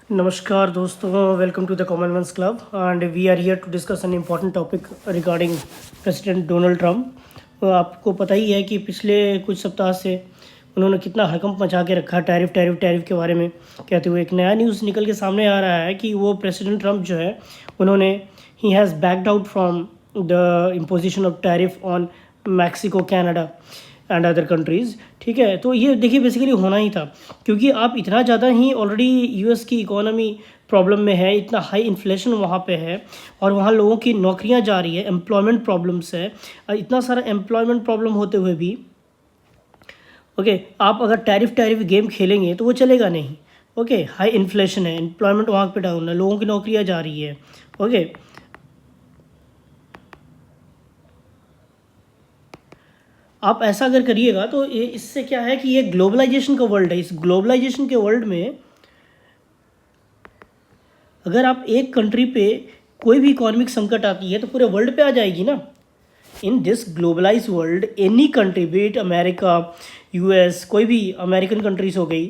नमस्कार दोस्तों, welcome to the Commonwealth Club and we are here to discuss an important topic regarding president Donald Trump. आपको पता ही है कि पिछले कुछ सप्ताह से उन्होंने कितना हड़कंप मचा के रखा टैरिफ टैरिफ टैरिफ के बारे में कहते हुए। एक नया न्यूज़ निकल के सामने आ रहा है कि वो प्रेसिडेंट ट्रम्प जो है उन्होंने he has backed out from the imposition of tariff on Mexico, Canada and other countries. ठीक है, तो ये देखिए बेसिकली होना ही था, क्योंकि आप इतना ज़्यादा ही ऑलरेडी यूएस की इकोनॉमी प्रॉब्लम में है, इतना हाई इन्फ्लेशन वहाँ पे है और वहाँ लोगों की नौकरियाँ जा रही है, एम्प्लॉयमेंट प्रॉब्लम्स है। इतना सारा एम्प्लॉयमेंट प्रॉब्लम होते हुए भी ओके आप अगर टैरिफ टैरिफ गेम खेलेंगे तो वो चलेगा नहीं। ओके, हाई इन्फ्लेशन है, एम्प्लॉयमेंट वहाँ पे डाउन है, लोगों की नौकरियाँ जा रही है। ओके, आप ऐसा अगर करिएगा तो ये इससे क्या है कि ये ग्लोबलाइजेशन का वर्ल्ड है। इस ग्लोबलाइजेशन के वर्ल्ड में अगर आप एक कंट्री पे कोई भी इकोनॉमिक संकट आती है तो पूरे वर्ल्ड पे आ जाएगी ना। In this globalize world any country, be it America, US, कोई भी अमेरिकन कंट्रीज हो गई।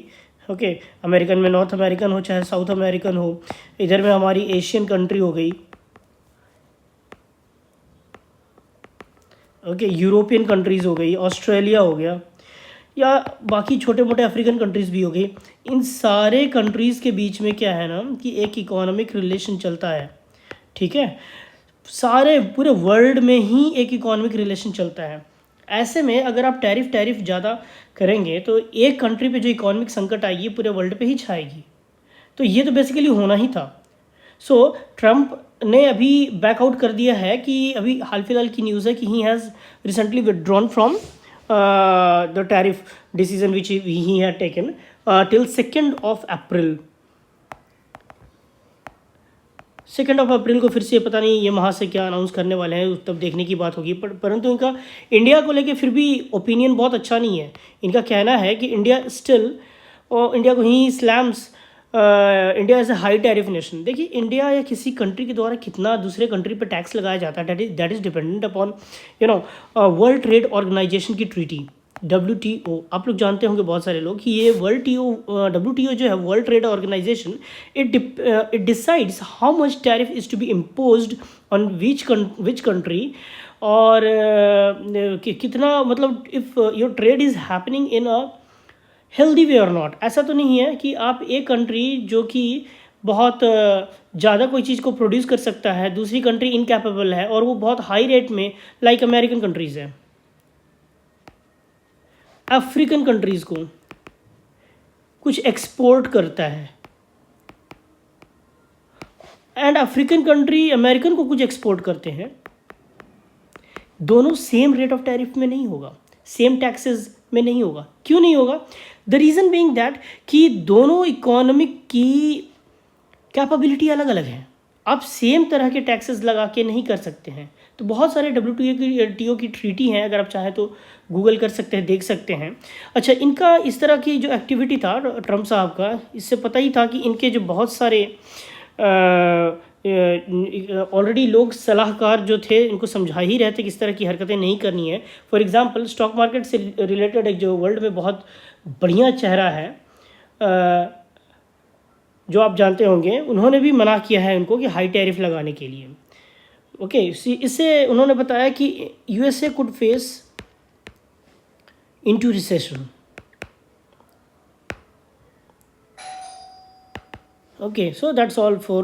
ओके, अमेरिकन में नॉर्थ अमेरिकन हो चाहे साउथ अमेरिकन हो, इधर में हमारी एशियन कंट्री हो गई, ओके, यूरोपियन कंट्रीज़ हो गई, ऑस्ट्रेलिया हो गया, या बाकी छोटे मोटे अफ्रीकन कंट्रीज़ भी हो गई। इन सारे कंट्रीज़ के बीच में क्या है ना कि एक इकोनॉमिक रिलेशन चलता है। ठीक है, सारे पूरे वर्ल्ड में ही एक इकोनॉमिक रिलेशन चलता है। ऐसे में अगर आप टैरिफ टैरिफ ज़्यादा करेंगे तो एक कंट्री पे जो इकोनॉमिक संकट आएगी पूरे वर्ल्ड पे ही छाएगी। तो ये तो बेसिकली होना ही था। सो ट्रम्प ने अभी बैकआउट कर दिया है कि अभी हाल फिलहाल की न्यूज़ है कि he has recently withdrawn from the tariff decision which he had taken till 2 अप्रैल को। फिर से पता नहीं ये वहाँ से क्या अनाउंस करने वाले हैं, तब देखने की बात होगी। परंतु इनका इंडिया को लेके फिर भी ओपिनियन बहुत अच्छा नहीं है। इनका कहना है कि इंडिया स्टिल, और इंडिया को ही slams India as a high tariff nation. देखिए, इंडिया या किसी कंट्री के द्वारा कितना दूसरे कंट्री पर टैक्स लगाया जाता है, that is dependent upon World Trade Organization की ट्रीटी, WTO। आप लोग जानते होंगे बहुत सारे लोग कि ये WTO जो है, World Trade Organization, it decides how much tariff is to be imposed on which country, और कितना, मतलब if your trade is happening in a healthy way और नॉट। ऐसा तो नहीं है कि आप एक कंट्री जो कि बहुत ज़्यादा कोई चीज़ को प्रोड्यूस कर सकता है, दूसरी कंट्री इनकैपेबल है और वो बहुत हाई रेट में, लाइक अमेरिकन कंट्रीज़ है, अफ्रीकन कंट्रीज़ को कुछ एक्सपोर्ट करता है, एंड अफ्रीकन कंट्री अमेरिकन को कुछ एक्सपोर्ट करते हैं, दोनों सेम रेट ऑफ टैरिफ में नहीं होगा, सेम टैक्सेस में नहीं होगा। क्यों नहीं होगा? द रीज़न बीइंग दैट कि दोनों इकोनॉमिक की कैपेबिलिटी अलग अलग है। आप सेम तरह के टैक्सेस लगा के नहीं कर सकते हैं। तो बहुत सारे WTO की ट्रीटी हैं, अगर आप चाहें तो गूगल कर सकते हैं, देख सकते हैं। अच्छा, इनका इस तरह की जो एक्टिविटी था ट्रम्प साहब का, इससे पता ही था कि इनके जो बहुत सारे ऑलरेडी लोग सलाहकार जो थे, इनको समझा ही रहे थे किस तरह की हरकतें नहीं करनी है। फॉर एग्जांपल, स्टॉक मार्केट से रिलेटेड एक जो वर्ल्ड में बहुत बढ़िया चेहरा है, जो आप जानते होंगे, उन्होंने भी मना किया है उनको कि हाई टैरिफ लगाने के लिए। ओके, इससे उन्होंने बताया कि USA could face into recession. Okay, so that's all for